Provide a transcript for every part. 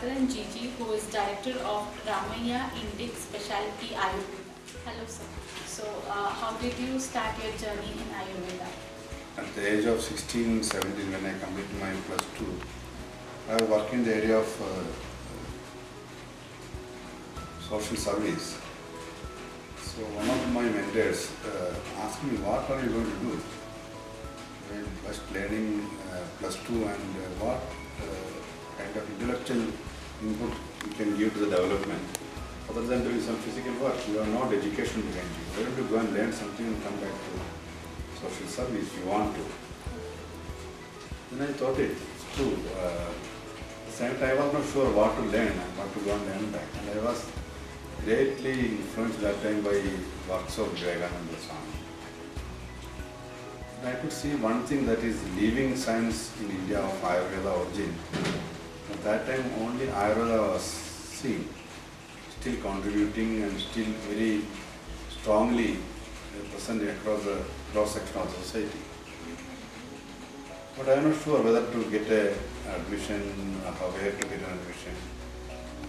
Gangadharan Gigi, who is Director of Ramaya Indic Specialty Ayurveda. Hello sir. So how did you start your journey in Ayurveda? At the age of 16, 17, when I completed my plus 2, I was working in the area of social service. So one of my mentors asked me, what are you going to do? Well, just learning plus 2 and what kind of intellectual input you can give to the development. Other than doing some physical work, you are not education behind you. Why don't you go and learn something and come back to social service if you want to? Then I thought it's true. At the same time, I was not sure what to learn and what to go and learn back. And I was greatly influenced that time by works of Vivekananda Swami. I could see one thing, that is living science in India of Ayurveda origin. At that time only Ayurveda was seen, still contributing and still very strongly present across the cross-section of the society. But I am not sure whether to get an admission or where to get an admission.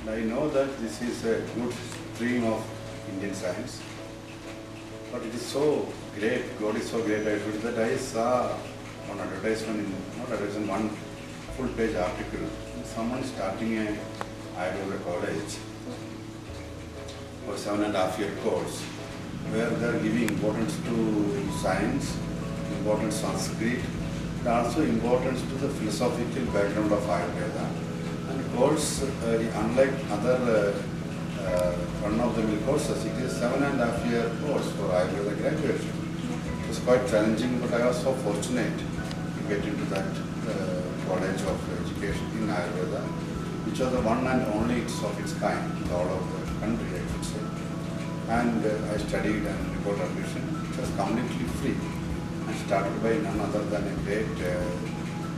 And I know that this is a good stream of Indian science. But it is so great, God is so great, I feel that I saw one advertisement, one full page article, someone starting a Ayurveda college or 7.5-year course, where they are giving importance to science, importance to Sanskrit, and also importance to the philosophical background of Ayurveda. And the course, unlike other run-of-the-mill courses, it is 7.5-year course for Ayurveda graduation. It was quite challenging, but I was so fortunate to get into that college of education in Ayurveda, which was the one and only of its kind in all of the country, I should say. And I studied and got admission. It was completely free and started by none other than a great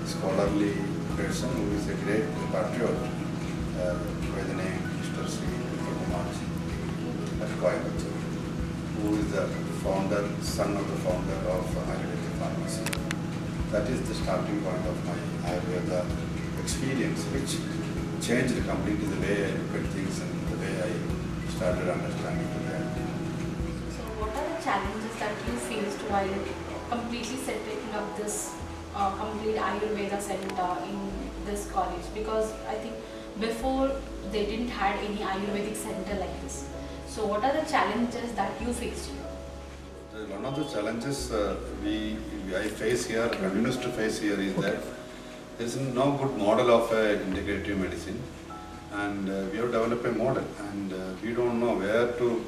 scholarly person who is a great patriot by the name Mr. Sri at Coimbatore, who is the founder, son of the founder of Ayurvedic pharmacy. That is the starting point of my Ayurveda experience, which changed completely the way I look at things and the way I started understanding the world. So what are the challenges that you faced while completely setting up this complete Ayurveda center in this college? Because I think before they didn't had any Ayurvedic center like this. So what are the challenges that you faced? One of the challenges I face here, continues to face here, is that there is no good model of integrative medicine, and we have developed a model, and we don't know where to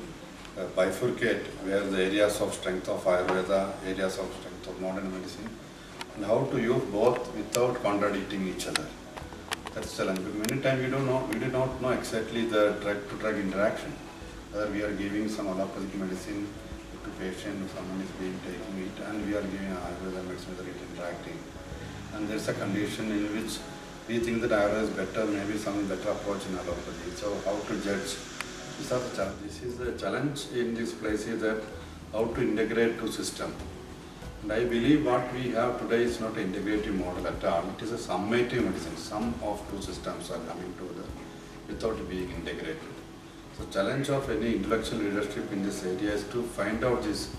bifurcate where the areas of strength of Ayurveda, areas of strength of modern medicine, and how to use both without contradicting each other. That's the challenge. Many times we do not know exactly the drug-to-drug interaction. Whether we are giving some allopathic medicine to patient, someone is taking it, and we are giving Ayurveda medicine, whether it is interacting. And there is a condition in which we think that Ayurveda is better, maybe some better approach in allopathy. So how to judge? These are the challenges. This is the challenge in this place, is that how to integrate two systems. And I believe what we have today is not an integrative model at all. It is a summative medicine. Sum of two systems are coming together without being integrated. So the challenge of any intellectual leadership in this area is to find out this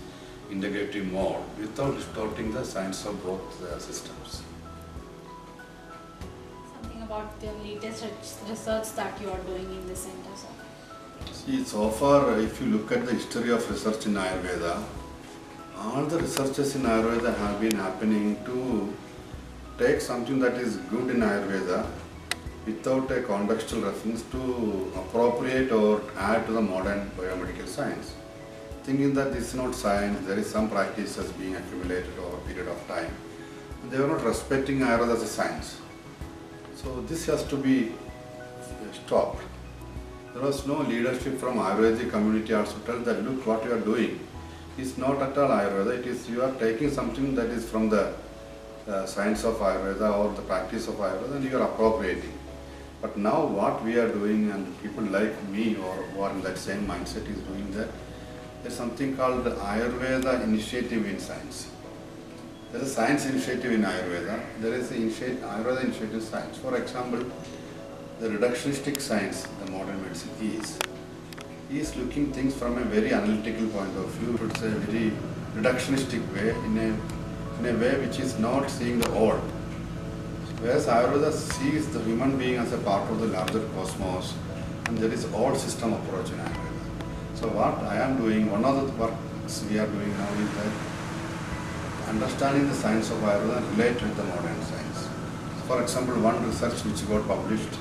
integrative mode without distorting the science of both systems. Something about the latest research that you are doing in this center, sir? See, so far, if you look at the history of research in Ayurveda, all the researches in Ayurveda have been happening to take something that is good in Ayurveda without a contextual reference to appropriate or add to the modern biomedical science. Thinking that this is not science, there is some practices being accumulated over a period of time. They are not respecting Ayurveda as a science. So this has to be stopped. There was no leadership from Ayurvedic community also to tell that, look, what you are doing is not at all Ayurveda. It is, you are taking something that is from the science of Ayurveda or the practice of Ayurveda, and you are appropriating. But now what we are doing, and people like me or who are in that same mindset is doing that, there is something called the Ayurveda initiative in science. There is a science initiative in Ayurveda. There is the Ayurveda initiative in science. For example, the reductionistic science, the modern medicine is looking things from a very analytical point of view. It's a very reductionistic way, in a way which is not seeing the all. Whereas Ayurveda sees the human being as a part of the larger cosmos, and there is all system approach in Ayurveda. So what I am doing, one of the works we are doing now is that understanding the science of Ayurveda and relate with the modern science. For example, one research which got published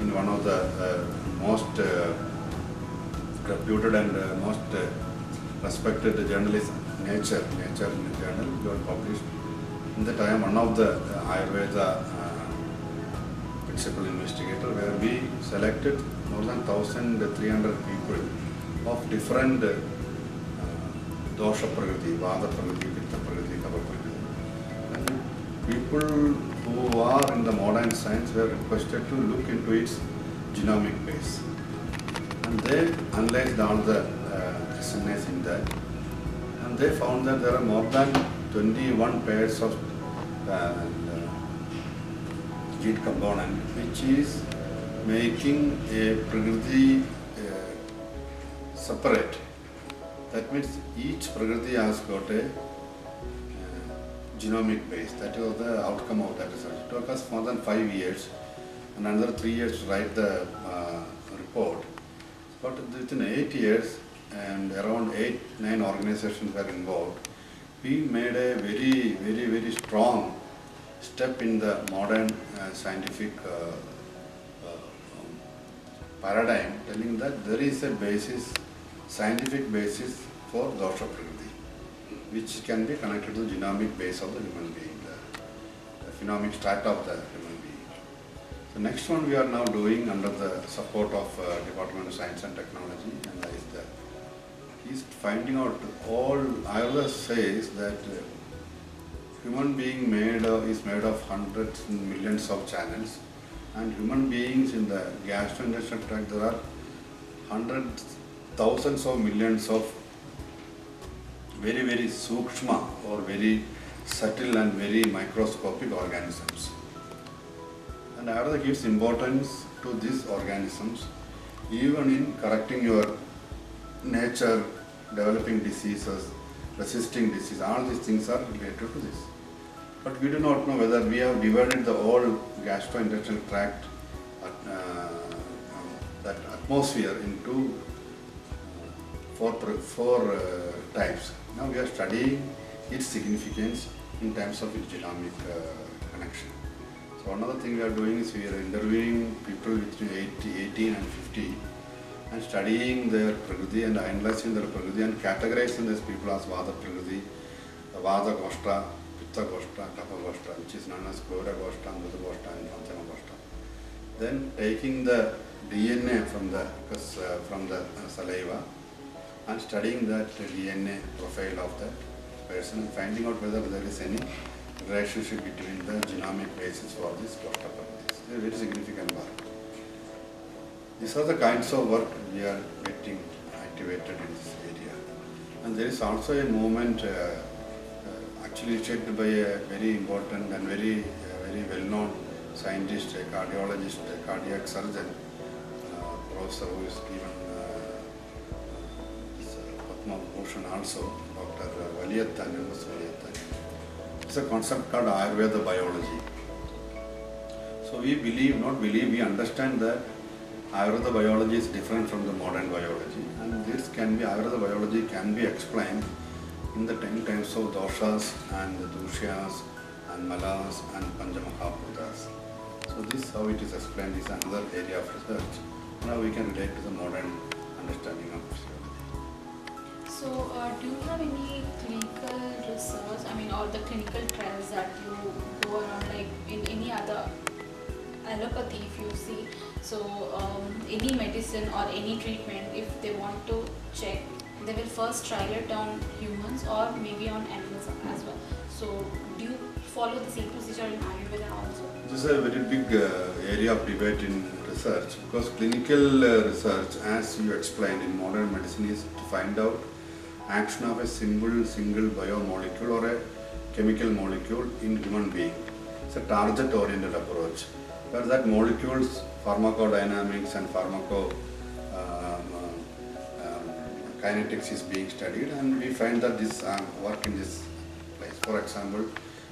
in one of the most reputed and most respected journals, Nature journal, got published. In the time, one of the Ayurveda principal investigator, where we selected more than 1,300 people of different dosha prakriti, vada prakriti, pitta prakriti, kapha prakriti. And people who are in the modern science were requested to look into its genomic base. And they analyzed all the SNAs in that. And they found that there are more than 21 pairs of gene component which is making a prakriti separate. That means each prakriti has got a genomic base. That was the outcome of that research. It took us more than 5 years and another 3 years to write the report. But within 8 years and around 8-9 organizations were involved, we made a very strong step in the modern scientific paradigm, telling that there is a basis, scientific basis for dosha prakriti, which can be connected to the genomic base of the human being, the phenomic strata of the human being. The next one we are now doing under the support of Department of Science and Technology, and is that he's finding out all. Ayurveda says that human being is made of hundreds and millions of channels, and human beings in the gastrointestinal tract, there are hundreds, thousands of millions of very sukshma or very subtle and very microscopic organisms. And Ayurveda gives importance to these organisms even in correcting your nature, developing diseases, resisting disease. All these things are related to this. But we do not know whether we have divided the whole gastrointestinal tract, that atmosphere, into four types. Now we are studying its significance in terms of its genomic connection. So another thing we are doing is we are interviewing people between 18 and 50 and studying their prakriti and analyzing their prakriti and categorizing these people as vada prakriti, vada goshta, pitta goshta, kapha goshta, which is known as Gaura goshta, Mruda goshta and Panchama goshta. Then taking the DNA from the saliva and studying that DNA profile of that person, finding out whether there is any relationship between the genomic basis for this goshta prakriti. It's a very significant work. These are the kinds of work we are getting activated in this area. And there is also a movement actually checked by a very important and very well-known scientist, a cardiologist, a cardiac surgeon, professor who is given Padma Bhushan also, Dr. Valiyattan, M.S. Valiyattan. It's a concept called Ayurveda biology. So we understand that Ayurveda biology is different from the modern biology, and Ayurveda biology can be explained in the 10 types of doshas and the dushyas and malas and panchamahabhutas. So this, how it is explained, is another area of research. Now we can relate to the modern understanding of physiology. So do you have any clinical research, or the clinical trials that you go around, like in any other allopathy, if you see, so any medicine or any treatment, if they want to check, they will first trial it on humans or maybe on animals as well. So do you follow the same procedure in Ayurveda also? This is a very big area of debate in research, because clinical research, as you explained in modern medicine, is to find out action of a single biomolecule or a chemical molecule in human being. It's a target-oriented approach, where that molecules, pharmacodynamics and kinetics is being studied, and we find that this work in this place. For example,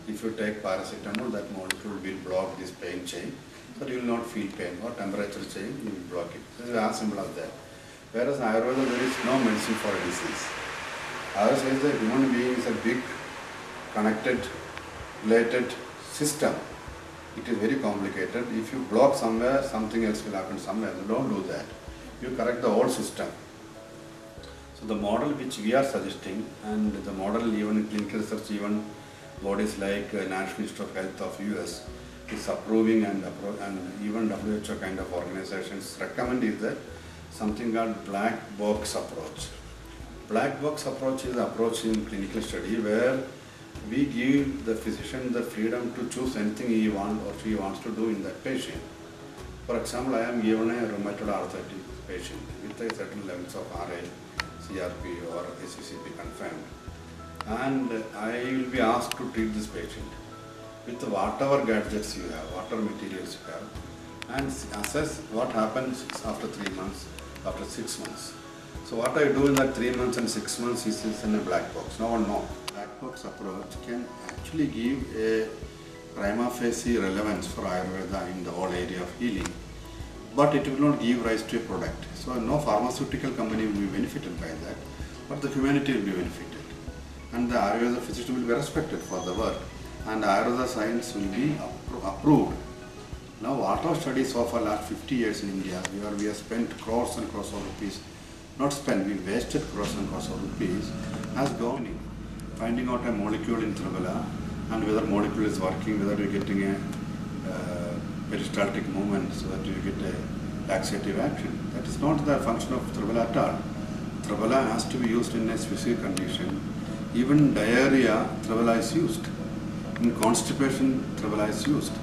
if you take paracetamol, that molecule will block this pain chain, so you will not feel pain, or temperature chain, you will block it. This is as simple as that. Whereas in Ayurveda, there is no medicine for a disease. Ayurveda says that human being is a big, connected, related system. It is very complicated. If you block somewhere, something else will happen somewhere. So don't do that. You correct the whole system. So the model which we are suggesting, and the model even in clinical research, even bodies like National Institute of Health of US is approving, and even WHO kind of organizations recommend, is that something called black box approach. Black box approach is the approach in clinical study where we give the physician the freedom to choose anything he wants or she wants to do in that patient. For example, I am given a rheumatoid arthritis patient with a certain levels of RA, CRP or ACCP confirmed, and I will be asked to treat this patient with whatever gadgets you have, whatever materials you have, and assess what happens after 3 months, after 6 months. So what I do in that 3 months and 6 months is in a black box. No one knows. Black box approach can actually give a prima facie relevance for Ayurveda in the whole area of healing, but it will not give rise to a product. So no pharmaceutical company will be benefited by that, but the humanity will be benefited. And the Ayurveda physician will be respected for the work, and Ayurveda science will be approved. Now, whatever studies so far last 50 years in India, where we have spent crores and crores of rupees, not spent, we wasted crores and crores of rupees, has gone in finding out a molecule in Tribala, and whether molecule is working, whether you're getting a peristaltic movement, so that you get a laxative action. That is not the function of Tribala at all. Tribala has to be used in a specific condition. Even diarrhea, Tribala is used. In constipation, Tribala is used.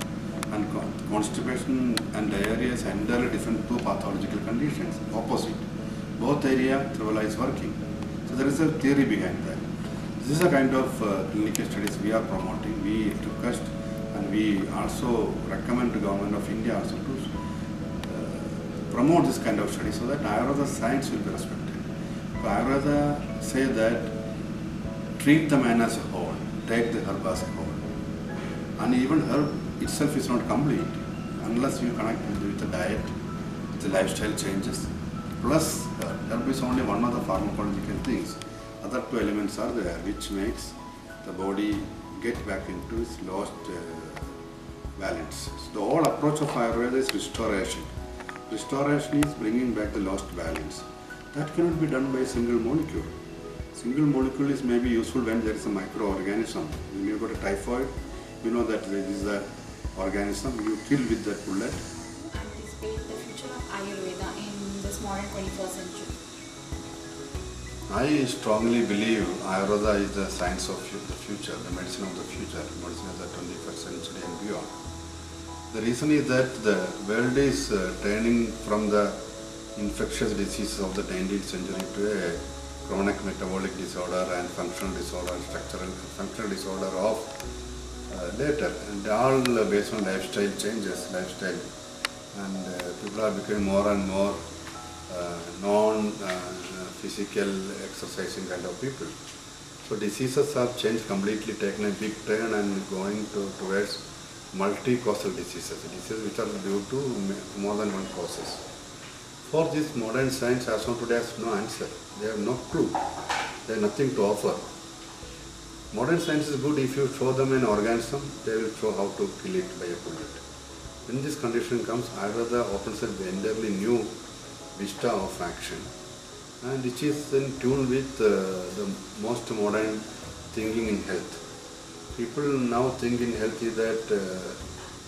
And constipation and diarrhea is entirely different two pathological conditions, opposite. Both area Tribala is working. So there is a theory behind that. This is a kind of clinical studies we are promoting. We request and we also recommend to Government of India also to promote this kind of study so that Ayurveda science will be respected. So Ayurveda say that treat the man as a whole, take the herb as a whole. And even herb itself is not complete unless you connect with the diet, with the lifestyle changes. Plus, herb is only one of the pharmacological things. Other two elements are there which makes the body get back into its lost balance. So the whole approach of Ayurveda is restoration. Restoration is bringing back the lost balance. That cannot be done by a single molecule. Single molecule is maybe useful when there is a microorganism. When you got a typhoid, you know that there is an organism, you kill with that bullet. Anticipate the future of Ayurveda in this modern 21st century? I strongly believe Ayurveda is the science of the future, the medicine of the future, medicine of the 21st century and beyond. The reason is that the world is turning from the infectious diseases of the 19th century to a chronic metabolic disorder and functional disorder, structural functional disorder of later, and all based on lifestyle changes, and people are becoming more and more non-physical exercising kind of people. So diseases have changed completely, taken a big turn and going towards multi-causal diseases, diseases which are due to more than one causes. For this, modern science as of today has no answer. They have no clue. They have nothing to offer. Modern science is good if you show them an organism, they will show how to kill it by a bullet. When this condition comes, Ayurveda opens an entirely new vista of action, and which is in tune with the most modern thinking in health. People now think in health is that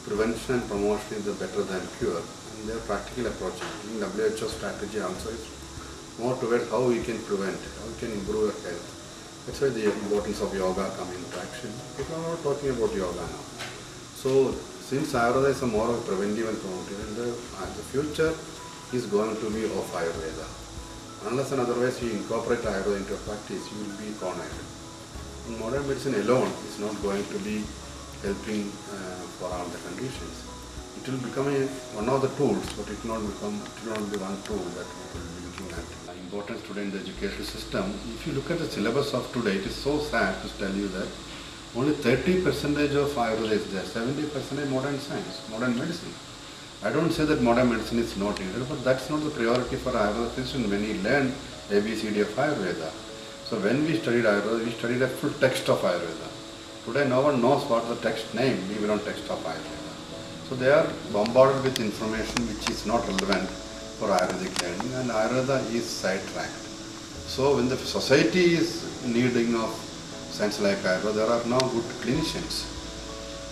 prevention and promotion is better than cure, and they are practical approach. In WHO strategy also is more towards how we can prevent, how we can improve your health. That's why the importance of yoga come into action. People are not talking about yoga now. So since Ayurveda is more of a preventive and promotive, and the future is going to be of Ayurveda. Unless and otherwise you incorporate Ayurveda into your practice, you will be cornered. And modern medicine alone is not going to be helping for all the conditions. It will become one of the tools, but it will not be one tool that we will be looking at. Important today in the education system. If you look at the syllabus of today, it is so sad to tell you that only 30% of Ayurveda is there, 70% modern science, modern medicine. I don't say that modern medicine is not needed, but that's not the priority for Ayurveda physician when he learned ABCD of Ayurveda. So when we studied Ayurveda, we studied a full text of Ayurveda. Today no one knows what the text name, even on text of Ayurveda. So they are bombarded with information which is not relevant for Ayurvedic learning, and Ayurveda is sidetracked. So when the society is needing of science like Ayurveda, there are now good clinicians.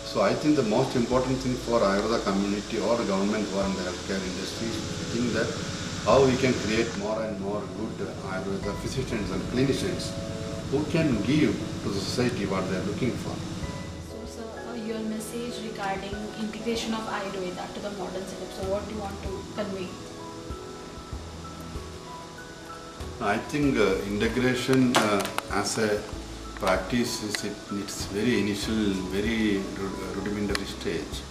So I think the most important thing for Ayurveda community or the government who are in the healthcare industry is to think that how we can create more and more good Ayurveda physicians and clinicians who can give to the society what they are looking for. So, sir, your message regarding integration of Ayurveda to the modern setup. So, what do you want to convey? I think integration as a practice is in its very initial, very rudimentary stage,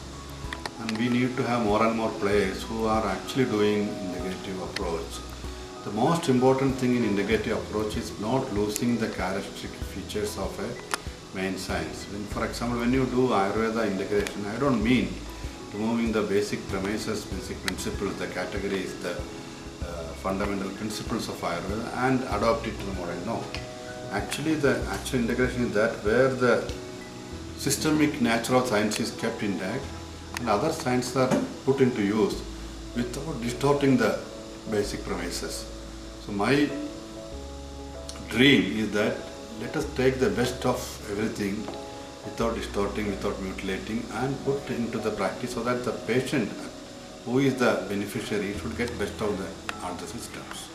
and we need to have more and more players who are actually doing integrative approach. The most important thing in integrative approach is not losing the characteristic features of a main science. For example, when you do Ayurveda integration, I don't mean removing the basic premises, basic principles, the categories, the fundamental principles of Ayurveda and adopt it to the modern. No. Actually, the actual integration is that where the systemic nature of science is kept intact and other sciences are put into use without distorting the basic premises. So my dream is that let us take the best of everything without distorting, without mutilating, and put into the practice so that the patient who is the beneficiary should get best of all the systems.